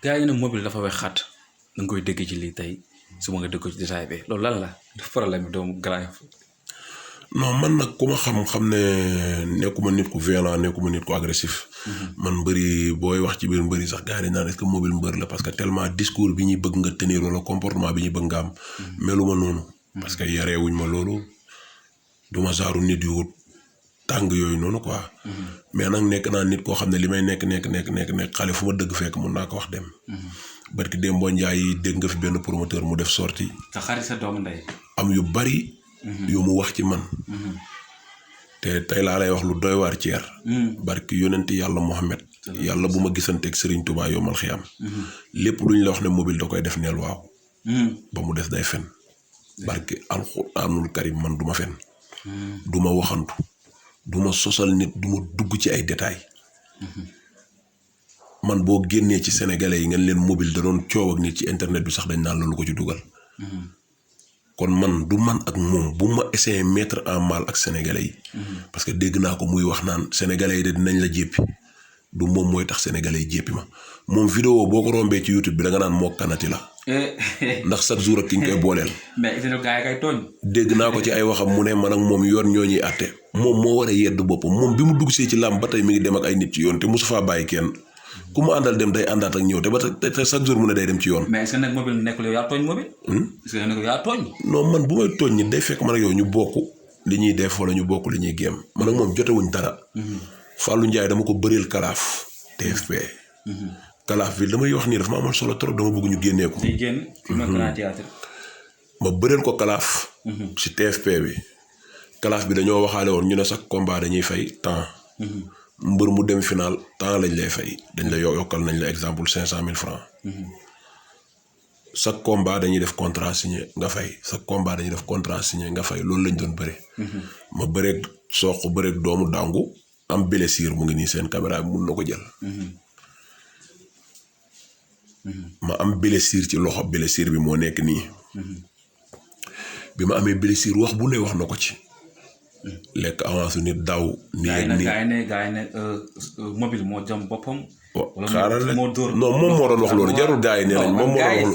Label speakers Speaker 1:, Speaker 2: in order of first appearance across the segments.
Speaker 1: gars yi ne mobile dafa wex xat da nga koy dégg ci lii tey su ma nga dégg ko ci détail bi loolu lan la problème bi doomu Grand Yoff.
Speaker 2: non man nag ku ma xam ne nekkuma nit ku violent nekkuma nit ku agressif. man mbëri booy wax ci biir mbëri sax gars yi dañ naan est-ce que mobile mbër la parce que tellement discours bi ñuy bëgg nga tenir wala comportement bi ñuy bëgg nga am. meluma noonu. parce que yareewuñ ma loolu duma genre nit yu tàng yooyu noonu quoi. mais nag nekk naa nit koo xam ne li may nekk xale fu ma dëgg fekk mun naa ko wax dem. barki Demba Ndiaye yi dégg nga fi benn promoteur mu def sortie.
Speaker 1: sa xarit sa doomu ndey.
Speaker 2: am yu bari. yu mu wax ci man. te tey laa lay wax lu doy waar ceer. barki yonenti yàlla Mohamed. yàlla bu ma gisanteeg Serigne Touba yomal xiyam. lépp lu ñu la wax ne mobile da koy def neel waaw. ba mu des day fen. barki alxuraanul karim man du ma fen. du ma waxantu. du ma sosal nit du ma dugg ci ay détails. man boo génnee ci sénégalais yi ngeen leen mobile da doon coow ak nit ci internet bi sax dañ naan la lu ko ci dugal. kon man du man ak moom bu ma essayé mettre en mal ak sénégalais yi. parce que dégg naa ko muy wax naan sénégalais yi de dinañ la jéppi du moom mooy tax sénégalais yi jéppi ma moom vidéo boo ko rombee ci YouTube bi da nga naan moo kanati la. ndax chaque jour ak ki ñu koy booleel.
Speaker 1: mais itam gars yi kay tooñ.
Speaker 2: dégg naa ko ci ay waxam mu ne man ak moom yoon ñoo ñuy àtte moom moo war a yedd boppam moom bi mu dugg see ci làmb ba tey mi ngi dem ak ay nit ci yoon te mosu faa bàyyi kenn ku mu àndal dem day àndaat ak ñëw te ba te chaque jour mu ne day dem ci yoon.
Speaker 1: mais est-ce que nag mobile nekkul yow yaa tooñ mobile. est-ce que nag yaa tooñ.
Speaker 2: non man bu may tooñ nit day fekk man ak yow ñu bokk li ñuy def wala ñu bokk li ñuy géem man ak moom jotewuñ dara. Fallou Ndiaye dama ko bëreel kalaaf TFP. kalaaf bi damay wax nii dafa ma amal solo trop dama bëgg ñu génnee ko.
Speaker 1: day génn fi ma Grand Théâtre.
Speaker 2: ma bëreel ko kalaaf. ci TFP bi. kalaaf bi dañoo waxaale woon ñu ne sax combat dañuy fay temps. mbër mu dem final temps lañ lay fay dañ la yokkal nañ la exemple 500 000 francs. chaque combat dañuy def contrat signé nga fay chaque combat dañuy def contrat signé nga fay loolu lañ doon bëre. ma bëreeg soq bëreeg doomu dàngu am blessure mu ngi nii seen caméra bi mun na ko jël. ma am blessure ci loxo blessure bi moo nekk nii. bi ma amee blessure wax bu ne wax na ko ci. lekk avance nit daw. nii
Speaker 1: gaa yi ne mobile moo jam boppam.
Speaker 2: xaaral rek non moom moo doon wax loolu jarul gaa yi nee nañ moom moo doon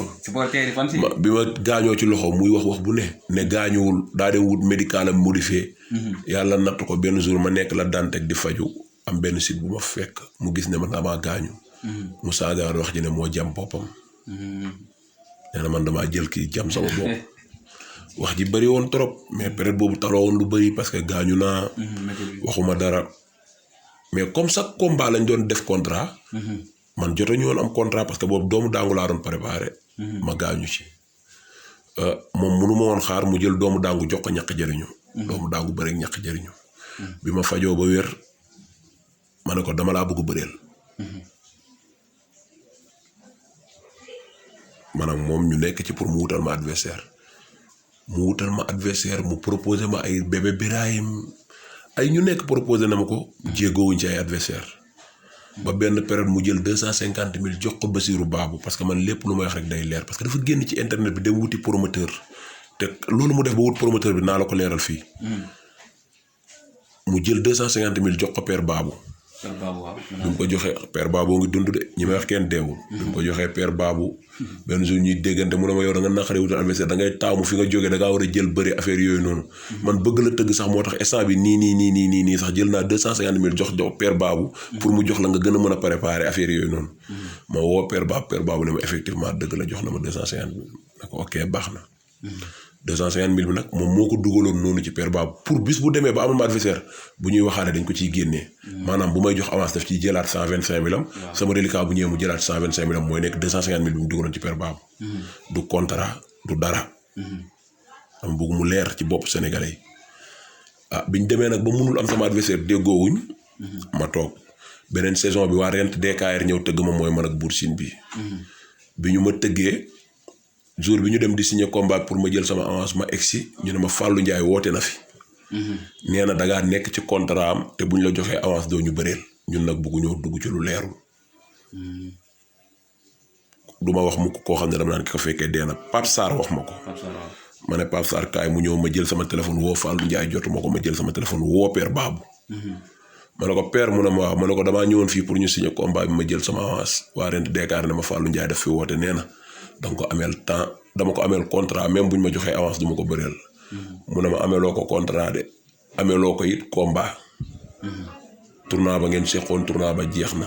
Speaker 2: wax loolu. bi ma gaañoo ci loxo muy wax bu ne gaañuwul daa dem wut médical am modifié. yàlla natt ko benn jour ma nekk la daan teg di faju am benn site bu ma fekk mu gis ne man damaa gaañu. mu saagaan wax ji ne moo jam boppam. nee na man damaa jël kii jam sama bopp. wax ji bëri woon trop mais période boobu taloo woon lu bëri parce que gaañu naa. waxuma dara. mais comme chaque combat lañ doon def contrat. man joto ñu woon am contrat parce que boobu doomu daangu laa doon préparé. ma gaañu ci. moom munu ma woon xaar mu jël doomu daangu jox ko ñàkk jëriñu. doomu daangu bëri ñàkk jëriñu. bi ma fajoo ba wér ma ne ko dama laa bëgg bëreel. maanaam moom ñu nekk ci pour mu wutal ma adversaire. mu proposé ma ay bébé Birahim ay ñu nekk proposé na ma ko. jéegoowuñ ci ay adversaire ba benn période mu jël 250 000 jox ko Basirou Babou parce que man lépp lu may wax rek day leer parce que dafa génn ci internet bi dem wuti promoteur te loolu mu def ba wut promoteur bi naa la ko leeral fii. mu jël 250 000 jox ko Père Babou.
Speaker 1: Père Babou waaw.
Speaker 2: bi mu ko joxee Père Babou ngi dund de ñi may wax kenn deewul. bi mu ko joxee Père Babou. benn jour ñuy déggante mu ne ma yow da nga naqaree wutal adversaire da ngay taamu fi nga jógee da ngaa war a jël bëri affaire yooyu noonu. man bëgg la tëgg sax moo tax instant bi nii sax jël naa 250 000 jox Père Babou. pour mu jox la nga gën a mën a préparer affaire yooyu noonu. ma woo Père Babou ne ma effectivement dëgg la jox na ma 250 000 ne ko ok baax na. 250 000 bi nag moom moo ko dugaloon noonu ci Père Babou pour bis bu demee ba amul ma adversaire bu ñuy waxaale dañ ko ciy génnee. maanaam bu may jox avance daf ciy jëlaat 125 000 am. sama reliquat bu ñëwee mu jëlaat 125 000 am mooy nekk 250 000 bi mu dugaloon ci Père Babou. du contrat du dara. am bëgg mu leer ci bopp sénégalais yi. biñ demee nag ba mënul am sama adversaire déggoowuñ. ma toog beneen saison bi waa Rent DKR ñëw tëgg ma mooy man ak Bour Sine bi. bi ñu ma tëggee. jour bi ñu dem di signer combat pour ma jël sama avance ma egsi ñu ne ma Fallou Ndiaye woote na fi. nee na dangaa nekk ci contrat am te bu ñu la joxee avance doo ñu bëreel ñun nag bëgguñoo dugg ci lu leerul. du ma wax mukk koo xam ne dama naan ki ko fekkee dee na Pape Sarr wax ma ko. ma ne Pape Sarr kaay mu ñëw ma jël sama téléphone woo Fallou Ndiaye jotuma ko ma jël sama téléphone woo Père Babou. ma ne ko père mu ne ma waaw ma ne ko damaa ñëwoon fii pour ñu signer combat bi ma jël sama avance waa Rent Dakar ne ma Fallou Ndiaye daf fi woote nee na danga ko ameel temps dama ko ameel contrat même bu ñu ma joxee avance du ma ko bëreel mu ne ma ameeloo ko contrat de ameeloo ko it combat tournoi ba ngeen seqoon tournoi ba jeex na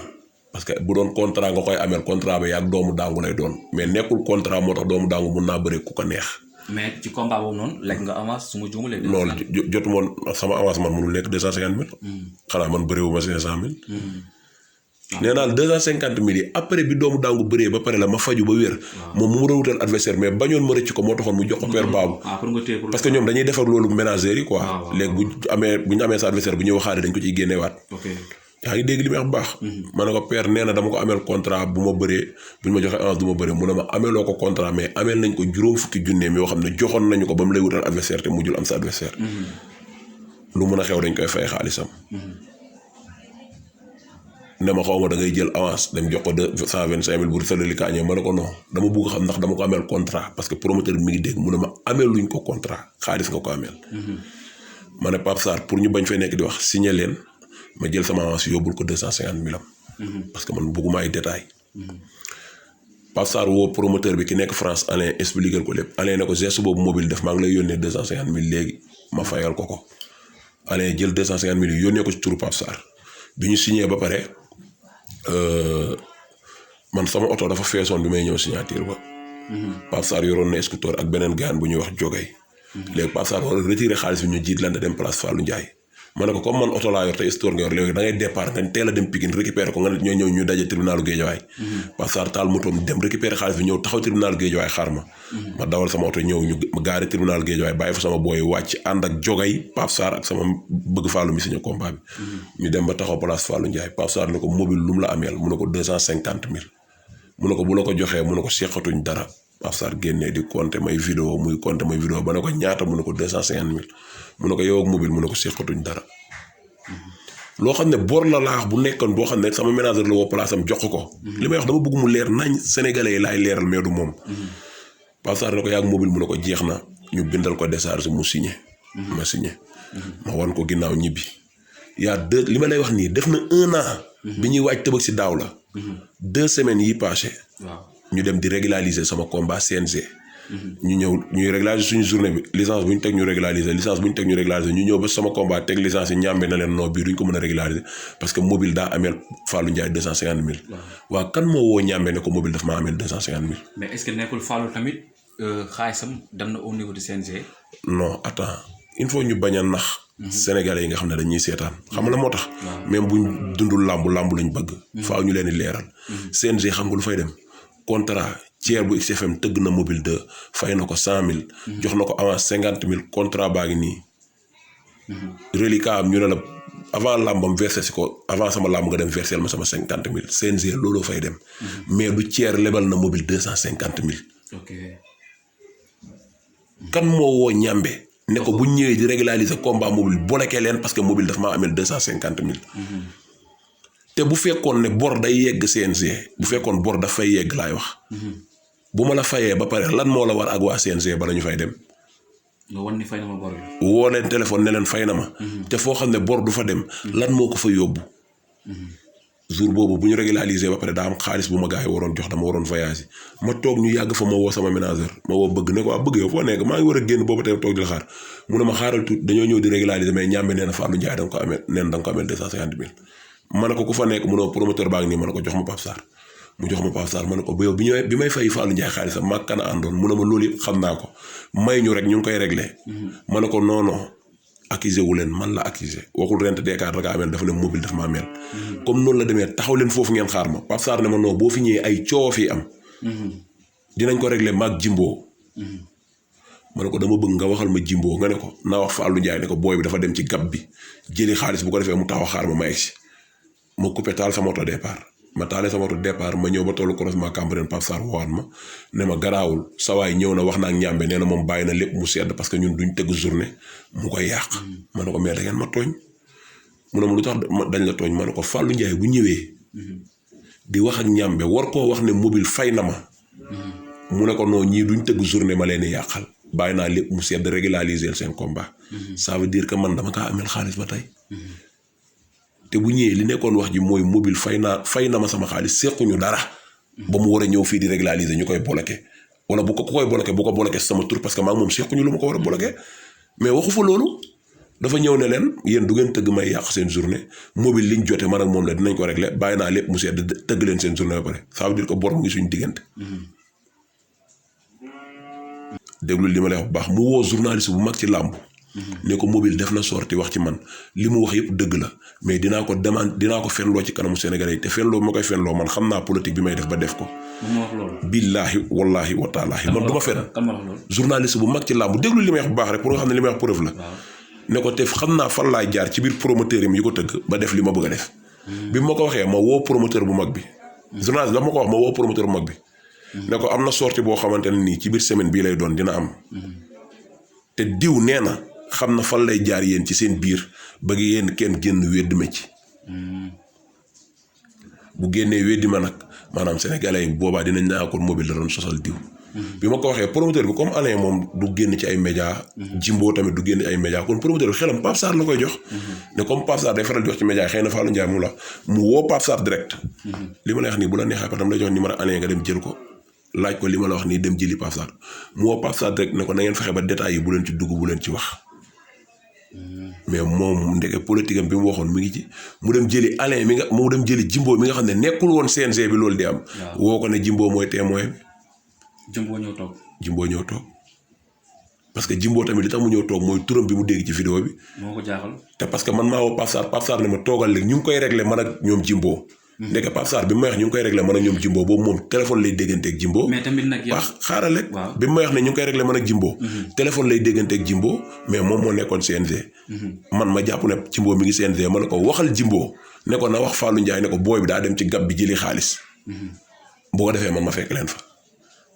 Speaker 2: parce que bu doon contrat nga koy ameel contrat ba yaag doomu daangu lay doon mais nekkul contrat moo tax doomu daangu mun naa bëre ku ko neex.
Speaker 1: mais ci combat boobu noonu lekk nga avance su ma juumalee.
Speaker 2: loolu jotu moon sama avance man mënul nekk 250 000. xanaa man bëreewu ma 500 000. nee naa 250 000 yi après bi doomu daangu bëree ba pare la ma faju ba wér. moom mu mën a wutal adversaire mais bañoon ma rëcc ko moo taxoon mu jox ko père baabu. parce que ñoom dañuy defar loolu ménagères yi quoi. léegi bu ñu amee sa adversaire bu ñuy waxaale dañ ko ciy génneewaat. yaa ngi dégg li may wax bu baax. ma ne ko père nee na dama ko ameel contrat bu ma bëree bu ñu ma joxee avance du ma bëree mu ne ma ameeloo ko contrat mais ameel nañ ko juróom fukki junneem yoo xam ne joxoon nañu ko ba mu lay wutal adversaire te mujjul am sa adversaire. lu mun a xew dañ koy fay xaalisam. ne ma xaw ma da ngay jël avance dem jox ko 125 000 bu sëlali kaañee ma ne ko non dama bugg xam ndax dama ko ameel contrat parce que promoteur bi mi ngi dégg mu ne ma ameel luñ ko contrat xaalis nga ko ameel. ma ne Pape Sarr pour ñu bañ fay nekk di wax signé leen. ma jël sama avance yóbbul ko 250 000 am. parce que man bëgguma ay détails. Pape Sarr woo promoteur bi ki nekk France Alain expliquer ko lépp Alain ne ko geste boobu mobile def maa ngi lay yónnee 250 000 léegi ma fayal ko ko. Alain jël 250 000 yónnee ko ci turu Pape Sarr bi ñu signé ba pare man sama oto dafa feesoon bi may ñëw signature ba. Pape Sarr yoroon na scooter ak beneen gaan bu ñuy wax Jogay. léegi Pape Sarr war a retiré xaalis bi ñu jiit lan dem place Fallou Ndiaye. ma ne ko comme man oto laa yor te store nga yor léegi da ngay départ nga teel a dem Pikine récupérer ko nga ne ñoo ñëw ñu daje tribunalu Guédiawaye. Pape Sarr taal motoom dem récupérer xaalis bi ñëw taxaw tribunalu Guédiawaye xaar ma. ma dawal sama oto ñëw ñu gaari tribunalu Guédiawaye bàyyi fa sama booy wàcc ànd ak Jogay Pape Sarr ak sama bëgg Fallou mi signé combat bi. ñu dem ba taxaw place Fallou Ndiaye Pape Sarr ne ko mobile lu mu la ameel mu ne ko 250 000. mu ne ko bu la ko joxee mu ne ko seqatuñ dara Pape Sarr génnee di compter may vidéo muy compter may vidéo ba ne ko ñaata mu ne ko 250 000. mu ne ko yow ak mobile mu ne ko seqatuñ dara. loo xam ne bor la laax bu nekkoon boo xam ne sama ménageur la woo place am jox ko. li may wax dama bëgg mu leer nañ sénégalais yi laay leeral mais du moom. Pape Sarr ne ko yaa ak mobile mu ne ko jeex na ñu bindal ko décharge mu signé. ma signé. ma wan ko ginnaaw ñibbi. yaa deux li ma lay wax nii def na 1 an. bi ñuy waaj tëbëg si daaw la. 2 semaines yi passé. ñu dem di régulariser sama combat CNG. ñu ñëw ñuy régulariser suñu journée bi licence bu ñu teg ñu régulariser licence bu ñu teg ñu régulariser ñu ñëw ba sama combat teg licence yi ñàmbe na leen non bii duñ ko mën a régulariser parce que mobile daa ameel Fallou Ndiaye 250 000. waaw kan moo woo ñàmbe ne ko mobile daf maa ameel 250 000.
Speaker 1: mais est-ce que nekkul Fallou tamit xaalisam dem na au niveau du CNG.
Speaker 2: non attends il faut ñu bañ a nax. Sénégalais yi nga xam ne dañuy seetaan xam la moo tax. même buñ dundul làmb lañ bëgg. faaw ñu leen di leeral. CNG xam nga lu fay dem contrat. Thier bu XFM tëgg na mobile 2 fay na ko 100 000. jox na ko avance 50 000 contrat baa ngi nii. reliquat am ñu ne la avant làmbam versé si ko avant sama làmb nga dem versel ma sama 50 000 CNG looloo fay dem. mais du Thier lebal na mobile 250 000.
Speaker 1: ok.
Speaker 2: kan moo woo ñàmbe ne ko bu ñëwee di régulariser combat mobile boleke leen parce que mobile daf maa amel 250 000. te bu fekkoon ne bor day yegg CNG bu fekkoon bor daf fay yegg laay wax. bu ma la fayee ba pare lan moo la war ak waa CNG ba la ñu fay dem.
Speaker 1: nga wan ni fay na ma bor yi.
Speaker 2: woo leen téléphone ne leen fay na ma. te foo xam ne bor du fa dem. lan moo ko fa yóbbu. jour boobu bu ñu régulariser ba pare daa am xaalis bu ma gars yi waroon jox dama waroon voyage ma toog ñu yàgg fa ma woo sama ménageur ma woo bëgg ne ko bëgg yow foo nekk maa ngi war a génn boobu tey toog di la xaar mu ne ma xaaral tuuti dañoo ñëw di régulariser mais ñàmbe nee na Fallou Ndiaye da nga ko amee nee na da nga ko amee 250 000. ma ne ko ku fa nekk mu ne promoteur baa ngi nii ma ne ko jox ma Pape Sarr mu jox ma Pape Sarr ma ne ko ba yow bi may fay Fallou Ndiaye xaalisam mag kan a àndoon mu ne ma loolu yëpp xam naa ko may ñu rek ñu ngi koy réglé. ma ne ko non accusé wu leen man la accusé waxul Rent Dakar da nga ameel dafa ne mobile daf ma ameel. comme noonu la demee taxaw leen foofu ngeen xaar ma Pape Sarr ne ma non boo fi ñëwee ay coow fii am. dinañ ko réglé maag Jimbo. ma ne ko dama bëgg nga waxal ma Jimbo nga ne ko naa wax Fallou Ndiaye ne ko booy bi dafa dem ci gab bi jëli xaalis bu ko defee mu taxaw xaar ma egg si ma coupé taal sama moto départ ma taalee sama moto départ ma ñëw ba tollu croisement Cambérène Pape Sarr woowaat ma ne ma garaawul sawaay ñëw na wax naa ak ñàmbe nee na moom bàyyi na lépp mu sedd parce que ñun duñ tëgg journée mu koy yàq. ma ne ko mais da ngeen ma tooñ mu ne ma lu tax dañ la tooñ ma ne ko Fallou Ndiaye bu ñëwee di wax ak ñàmbe war koo wax ne mobile fay na ma mu ne ko non ñii duñ tëgg journée ma leen di yàqal bàyyi naa lépp mu sedd régulariser seen combat. ça veut dire que man dama kaa amel xaalis ba tey. te bu ñëwee li nekkoon wax ji mooy mobile fay na ma sama xaalis sequñu dara ba mu war a ñëw fii di régulariser ñu koy bloqué wala bu ko ku koy bloqué bu ko bloqué sama tur parce que maa ngi moom sequñu lu ma ko war a bloqué mais waxu fa loolu dafa ñëw ne leen yéen du ngeen tëgg may yàq seen journée mobile liñ jote man ak moom la dinañ ko régler bàyyi naa lépp mu sedd tëgg leen seen journée ba pare ça veut dire que bor mu ngi suñu diggante. déglu li ma lay wax bu baax mu woo journaliste bu mag ci làmb ne ko mobile def na sorti wax ci man li mu wax yëpp dëgg la mais dinaa ko fenloo ci kanamu Sénégalais yi te fenloo bi ma koy fenloo man xam naa politique bi may def ba def ko. billaahi wallaahi wa taalaahi man du ma fen journaliste bu mag ci làmb déglu li may wax bu baax rek pour nga xam ne li may wax preuve la. ne ko te xam naa fan laay jaar ci biir promoteur yi ko tëgg ba def li ma bëgg a def. bi ma ko waxee ma woo promoteur bu mag bi. journaliste dama ko wax ma woo promoteur bu mag bi. ne ko am na sortie boo xamante ne nii ci biir semaine bii lay doon dina am. te diw nee na xam na fan lay jaar yéen ci seen biir bëgg yéen kenn génn weddi ma ci. bu génnee weddi ma nag maanaam sénégalais yi boobaa dinañ naa ko mobile la doon sosal diw. bi ma ko waxee promoteur bi comme Alain moom du génn ci ay médias. Jimbo tamit du génn ci ay médias kon promoteur bi xelam Pape Sarr la koy jox. ne comme Pape Sarr day faral di wax ci médias xëy na Fallou Ndiaye mu la mu woo Pape Sarr direct. li ma lay wax nii bu la neexee parce que dama lay jox numéro Alain nga dem jël ko laaj ko li ma la wax nii dem jëli Pape Sarr mu woo Pape Sarr direct ne ko na ngeen fexe ba détails yi bu leen ci dugg bu leen ci wax. mais moom ndeke politique am bi mu waxoon mi ngi ci mu dem jëli Alain mu dem jëli Jimbo mi nga xam ne nekkul woon CNG bi loolu di am. woo ko ne Jimbo mooy témoin bi.
Speaker 1: Jimbo ñëw toog parce que Jimbo tamit li tax mu ñëw toog mooy turam bi mu dégg ci vidéo bi. moo ko jaaxal.
Speaker 2: te parce que man maa woo Pape Sarr ne ma toogal léegi ñu ngi koy réglé man ak ñoom Jimbo. ndeke Pape Sarr bi mu may wax ñu ngi koy réglé man ak ñoom Jimbo boobu moom téléphone lay dégganteeg Jimbo.
Speaker 1: mais tamit nag yow
Speaker 2: xaaral rek. bi mu may wax ne ñu ngi koy réglé man ak Jimbo. téléphone lay dégganteeg Jimbo mais moom moo nekkoon CNG. man ma jàpp ne Jimbo mi ngi CNG ma ne ko waxal Jimbo ne ko na wax Fallou Ndiaye ne ko booy bi daa dem ci gab bi jëli xaalis. bu ko defee man ma fekk leen fa.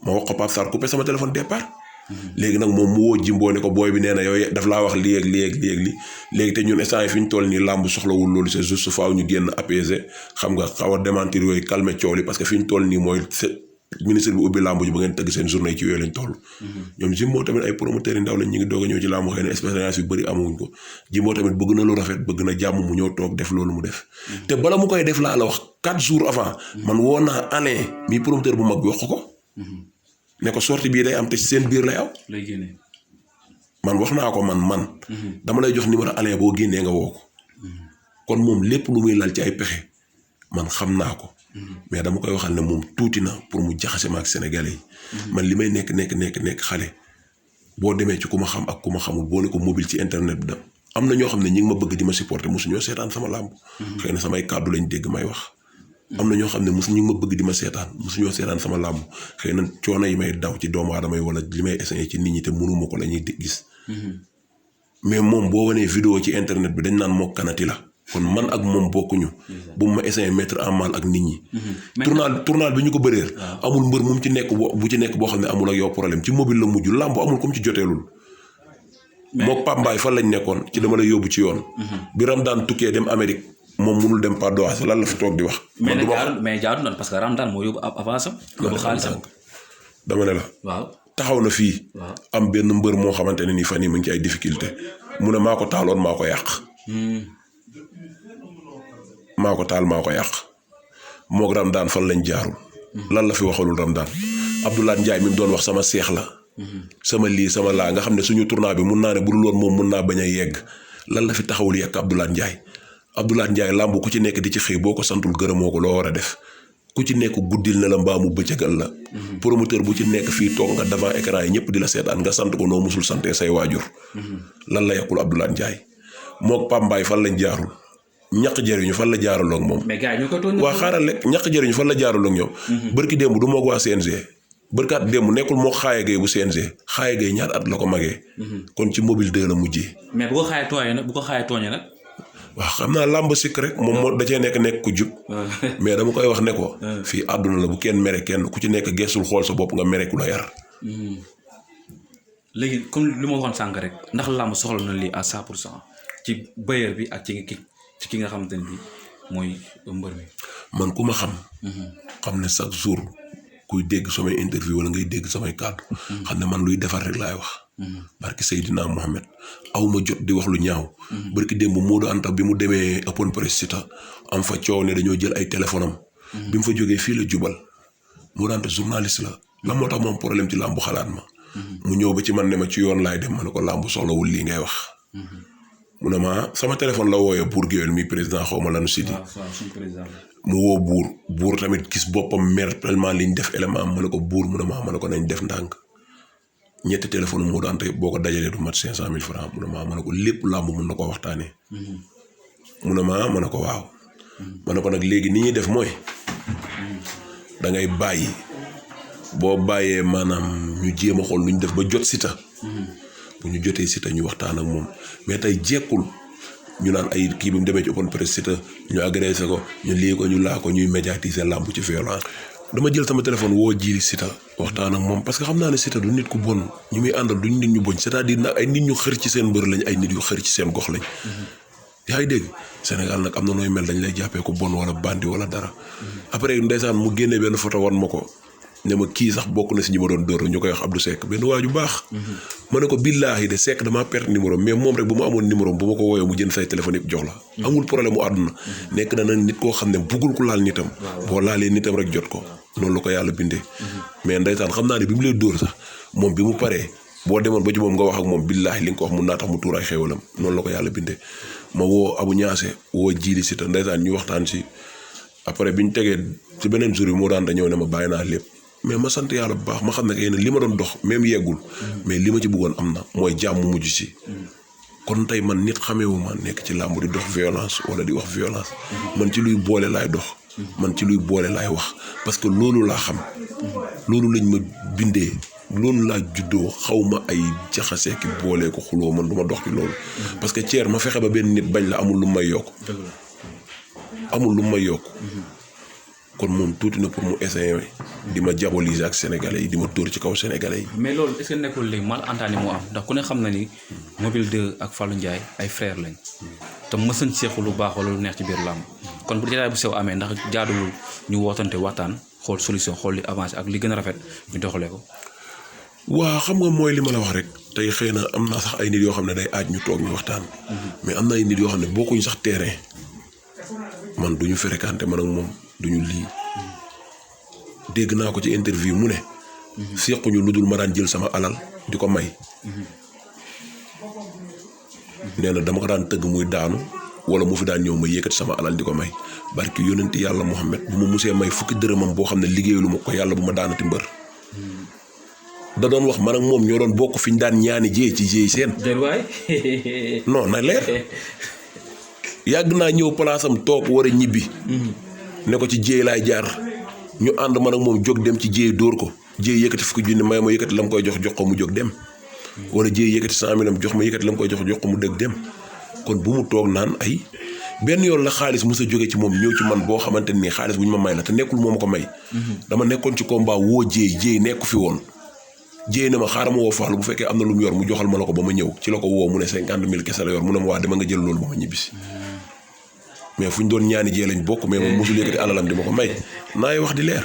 Speaker 2: ma wax ko Pape Sarr coupé sama téléphone départ. léegi nag moom mu woo Jimbo ne ko booy bi nee na yow daf laa wax lii ak lii léegi te ñun instant yi fi ñu toll nii làmb soxlawul loolu c'est juste faaw ñu génn apaiser xam nga xaw a démentir yooyu calmer coow li parce que fi ñu toll nii mooy ministre bi ubbi làmb ji ba ngeen tëgg seen journée yi ci yooyu lañ toll. ñoom Jimbo tamit ay promoteurs yi ndaw lañ ñu ngi doog a ñëw ci làmb xëy na expérience yu bëri amuñ ko Jimbo tamit bëgg na lu rafet bëgg na jàmm mu ñëw toog def loolu mu def. te bala mu koy def laa la wax 4 jours avant. man woo naa Alain mi promoteur bu mag bi wax ko. ne ko sortie bii day am te seen biir lay aw.
Speaker 1: lay génne.
Speaker 2: man wax naa ko man. dama lay jox numéro Alain boo génnee nga woo ko. kon moom lépp lu muy lal ci ay pexe man xam naa ko. mais dama koy waxal ne moom tuuti na pour mu jaxase ma ak Sénégalais yi. man li may nekk xale. boo demee ci ku ma xam ak ku ma xamul boo ne ko mobile ci internet bi da am na ñoo xam ne ñi ngi ma bëgg di ma supporter mosuñoo seetaan sama làmb. xëy na samay kàddu lañ dégg may wax. am na ñoo xam ne ñu ngi ma bëgg di ma seetaan mosuñoo seetaan sama làmb xëy na coono yi may daw ci doomu aadama yi wala li may essayer ci nit ñi te mënuma ko la ñuy gis. mais moom boo wanee vidéo ci internet bi dañ naan moo kanati la kon man ak moom bokkuñu. bu ma essayer mettre en mal ak nit ñi. tournal bi ñu ko bëreel. amul mbër mu ci nekk bu ci nekk boo xam ne amul ak yow problème ci mobile la mujj làmb amul comme ci joteelul. moo Pape Mbaye fan lañ nekkoon ci dama lay yóbbu ci yoon. bi Ramdaan tukkee dem Amérique. moom mënul dem par doa lan la fi toog di wax.
Speaker 1: mais jaadu na parce que Ramdaan moo yóbbu avance am. yóbbu xaalisam
Speaker 2: dama ne la.
Speaker 1: waaw
Speaker 2: taxaw na fii. am benn mbër moo xamante ne ni fan yii mu ngi ci ay difficulté mu ne maa ko taaloon maa ko yàq. maa ko taal maa ko yàq moog Ramdaan fan lañ jaarul. lan la fi waxalul Ramdaan. Abdoulaye Ndiaye mi mu doon wax sama seex la. sama lii sama laa nga xam ne suñu tournoi bi mun naa ne bu dul woon moom mun naa bañ a yegg lan la fi taxawul yekk Abdoulaye Ndiaye. Abdoulaye Ndiaye làmb ku ci nekk di ci xëy boo ko santul gërëmoo ko loo war a def ku ci nekk guddil na la mbaa mu bëccëgal la. promoteur bu ci nekk fii toog nga devant écran yi ñëpp di la seetaan nga sant ko noo musul sante say waajur. lan la yekkul Abdoulaye Ndiaye moog Pape Mbaye fan lañ jaarul ñaq jëriñu fan la jaarul ak moom.
Speaker 1: mais gars yi ñu ko tooñ.
Speaker 2: waa xaaral rek ñaq jëriñu fan la jaarul ak ñoom. bërki démb du moog waa CNG bërkaat démb nekkul moo xaaye gay bu CNG xaaye gay ñaar at la ko magee. kon ci mobile 2 la mujjee.
Speaker 1: mais bu ko xaaye tooñee nag.
Speaker 2: waaw xam naa làmb sikk rek moom moo da cee nekk ku jub mais dama koy wax ne ko fii àdduna la bu kenn mere kenn ku ci nekk geesul xool sa bopp nga mere ku la yar.
Speaker 1: léegi comme li ma waxoon sànq rek ndax làmb soxla na lii à 100% ci bailleur bi ak ci ki nga xamante ne bii mooy mbër mi.
Speaker 2: man ku ma xam. xam ne chaque jour kuy dégg samay interview wala ngay dégg samay kàddu. xam ne man luy defar rek laay wax. barki Seydina Mohamed aw ma jot di wax lu ñaaw. barki démb Modou Anta bi mu demee open press Siteu am fa coow ne dañoo jël ay téléphone am. bi mu fa jógee fii la jubal Modou Anta journaliste la lan moo tax moom problème ci làmbu xalaat ma. mu ñëw ba ci man ne ma ci yoon laay dem ma ne ko làmbu soxlawul lii ngay wax. mu ne ma sama téléphone la wooyee Bour Gueweul mi président xaw ma lanu siti mu woo buur tamit gis boppam mer tellement liñ def élément am ma ne ko buur mu ne ma ne ko nañ def ndànk ñetti téléphone mu daan tey boo ko dajalee du mat 500,000 francs mu ne ma ne ko lépp làmb mun na koo waxtaanee. mu ne ma ne ko waaw. ma ne ko nag léegi ni ñuy def mooy da ngay bàyyi boo bàyyee maanaam ñu jéem a xool lu ñu def ba jot Siteu. bu ñu jotee Siteu ñu waxtaan ak moom mais tey jekkul ñu naan ay kii bi mu demee ci open press Siteu ñu agressé ko ñu lii ko ñu laa ko ñuy médiatiser làmb ci violence. dama jël sama téléphone woo jiiri Siteu waxtaan ak moom parce que xam naa ne Siteu du nit ku bon ñu muy àndal duñ nit ñu boñ c'est-à-dire nag ay nit ñu xër ci seen mbër lañ ay nit yu xër ci seen gox lañ. yaa ngi dégg Sénégal nag am na nooy mel dañ lay jàppee ko bon wala bandi wala dara. après ndeysaan mu génnee benn photo wan ma ko. ne ma kii sax bokk na si ñi ma doon dóor ñu koy wax Abdou Seck benn waaju baax. ma ne ko billaahi de Seck damaa perte numéro mais moom rek bu ma amoon numéro bu ma ko woowee mu jënd say téléphone yëpp jox la. amul problème mu àdduna. nekk na nag nit koo xam ne buggul ko laal nitam. boo laalee nitam rek jot ko. noonu la ko yàlla bindee. mais ndeysaan xam naa ne bi mu lay dóor sax moom bi mu paree boo demoon ba ci moom nga wax ak moom billaahi li nga ko wax mun naa tax mu tuur ay xéwalam noonu la ko yàlla bindee. ma woo Abu Ñaase woo jiili Siteu ndeysaan ñu waxtaan si après bi ñu tegee ci beneen jour bi moo daan da ñëw ne ma bàyyi naa lépp mais ma sant yàlla bu baax ma xam ne que li ma doon dox même yeggul mais li ma ci bëggoon am na mooy jàmm mujj si. kon tey man nit xameewu ma nekk ci làmb di dox violence wala di wax violence man ci luy boole laay dox. man ci luy boole laay wax parce que loolu laa xam. loolu lañ ma bindee loolu laa juddoo xaw ma ay jaxasee ki boolee ko xuloo man du ma dox ci loolu. parce que Thier ma fexe ba benn nit bañ la amul lu may yokk. amul lu may yokk. kon moom tuuti na pour mu essayer di ma diaboliser ak sénégalais yi di ma dóor ci kaw sénégalais yi.
Speaker 1: mais loolu est-ce que nekkul léegi mal entendus moo am ndax ku ne xam na ni Mobile 2 ak Fallou Ndiaye ay frère lañ te mësuñ seexu lu baax wala lu neex ci biir làmb kon bu jotaay bu sew amee ndax jaaduwul ñu wootante waxtaan xool solution xool li avancé ak li gën a rafet ñu doxalee ko.
Speaker 2: waa xam nga mooy li ma la wax rek tey xëy na am naa sax ay nit yoo xam ne day aaj ñu toog ñu waxtaan. mais am na ay nit yoo xam ne bokkuñ sax terrain man duñu fréquenté man ak moom. duñu lii dégg naa ko ci interview mu ne sequñu lu dul ma daan jël sama alal di ko may nee na dama ko daan tëgg muy daanu wala mu fi daan ñëw ma yëkkati sama alal di ko may barki yónenti yàlla Muhammad bu ma musee may fukki dërëmam boo xam ne liggéeyalu ma ko yàlla bu ma daanati mbër da doon wax man ak moom ñoo doon bokk fi ñu daan ñaani jee ci jee seen non na leer yàgg naa ñëw palaasam toog war a ñibbi ne ko ci jéey laay jaar ñu ànd man ak moom jóg dem ci jéey dóor ko jéey yëkkati fukki junni may ma yëkkati la mu koy jox ko mu jóg dem wala jéey yëkkati 100 000 jox ma yëkkati la mu koy jox ko mu dëgg dem kon bu mu toog naan ay benn yoon la xaalis mos a jóge ci moom ñëw ci man boo xamante nii xaalis bu ñu ma may la te nekkul moo ma ko may. dama nekkoon ci combat woo jéey nekku fi woon jéey ne ma xaaral ma woo Fallou bu fekkee am na lu mu yor mu joxal ma la ko ba ma ñëw ci la ko woo mu ne 50 000 kese la yor mu ne ma waa dama nga jël loolu ba ma ñibbisi mais fu ñu doon ñaani jee lañ bokk mais moom mosul yëkkati alalam di ma ko may naay wax di leer.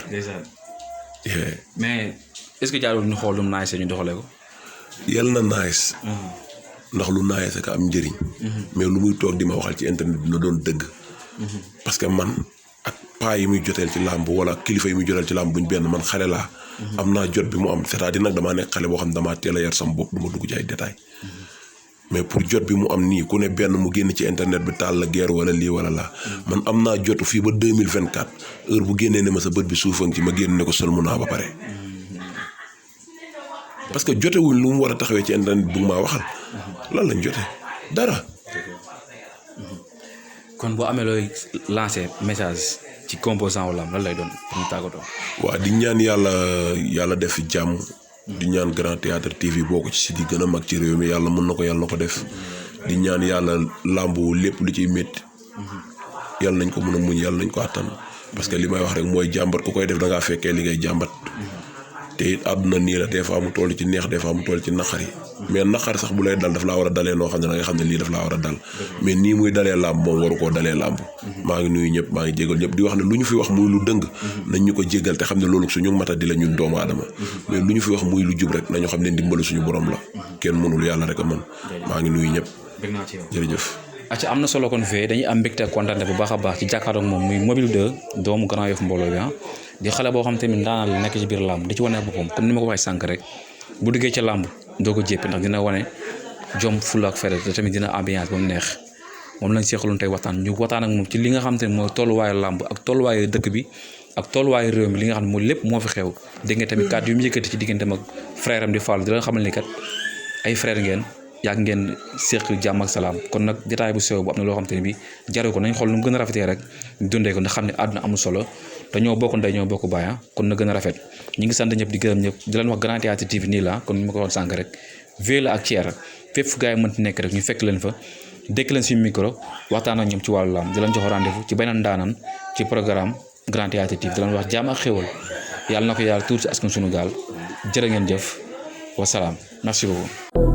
Speaker 1: mais est-ce que jaarul ñu xool lu mu naaj see ñu doxalee ko.
Speaker 2: yal na naaj. ndax lu naaj sa ka am njëriñ. mais lu muy toog di ma waxal ci internet bi na doon dëgg. parce que man ak paa yi muy joteel ci làmb wala kilifa yi muy joteel ci làmb buñ benn man xale laa. am naa jot bi mu am c'est-à-dire nag damaa nekk xale boo xam ne damaa teel a yar sama bopp du ma dugg ci ay détails. mais pour jot bi mu am nii ku ne benn mu génn ci internet bi taal la guerre wala lii wala laa man am naa jotu fii ba 2024 heure bu génnee ne ma sa bët bi suufam ci ma génn ne ko sol mu naa ba pare. parce que jotewuñ lu mu war a taxawee ci internet bu maa waxal lan lañ jote dara.
Speaker 1: kon boo amee looy lancer message ci composant wala lan lay doon pour ñu tàggatoo.
Speaker 2: waaw di ñaan yàlla def fi jàmm. di ñaan Grand Théâtre TV bokk ci site yi gën a mag ci réew mi yàlla mën na ko def di ñaan yàlla làmbu lépp lu ciy métti yàlla nañ ko mën a muñ yàlla nañ ko àttan parce que li may wax rek mooy jàmbat ku koy def da ngaa fekkee li ngay jàmbat te it àdduna nii la des fois mu toll ci neex des fois mu toll ci naqari mais naqar sax bu lay dal daf laa war a dalee noo xam ne da nga xam ne lii daf laa war a dal mais nii muy dalee làmb moom waru koo dalee làmb maa ngi nuyu ñëpp maa ngi jégal ñëpp di wax ne lu ñu fi wax muy lu dëng nañ ñu ko jéggal te xam ne loolu suñu mata di la ñun doomu aadama mais lu ñu fi wax muy lu jub rek nañu xam ne ndimbalu suñu borom la kenn mënul yàlla rek a mën maa ngi nuyu ñëpp jërëjëf
Speaker 1: acca am na solo kon fee dañuy am mbégte kontaante bu baax a baax ci jàkkaarloo ak moom muy Mobile 2 doomu Grand Yoff mbooloo bi di xale boo xam tamit ndaanal la nekk ci biir làmb di ci wane boppam comme ni ma ko waxee sànq rek bu duggee ca làmb doo ko jéppi ndax dina wane jom fulla ak fayda te tamit dina ambiance ba mu neex moom lañ seexaloon tey waxtaan ñu waxtaan ak moom ci li nga xam te ne mooy tolluwaayu làmb ak tolluwaayu dëkk bi ak tolluwaayu réew mi li nga xam ne mooy lépp moo fi xew dégg nga tamit kàddu yu mu yëkkati ci digganteem ak frère am di Fallou di la xamal ni kat ay frère ngeen yàgg ngeen séq jàmm ak salaam kon nag détail bu sew bu am na loo xam te ne bi jaru ko nañ xool nu mu gën a rafetee rek ñu dundee ko ndax xam ne àdduna amul solo te ñoo bokk ndey ñoo bokk baay kon na gën a rafet ñi ngi sant ñëpp di gërëm ñëpp di leen wax Grand Théâtre TV nii la kon ni ma ko waxoon sànq rek Vieux ak Thier fépp fu gars yi mënti nekk rek ñu fekk leen fa dékk leen suñu micro waxtaan ak ñoom ci wàllu laam di leen jox rendez-vous ci beneen ndaanaan ci programme Grand Théâtre TV di leen wax jàmm ak xéwal yàlla na ko yàlla tuur si askan suñu gaal jërë ngeen jëf wasalaam merci beaucoup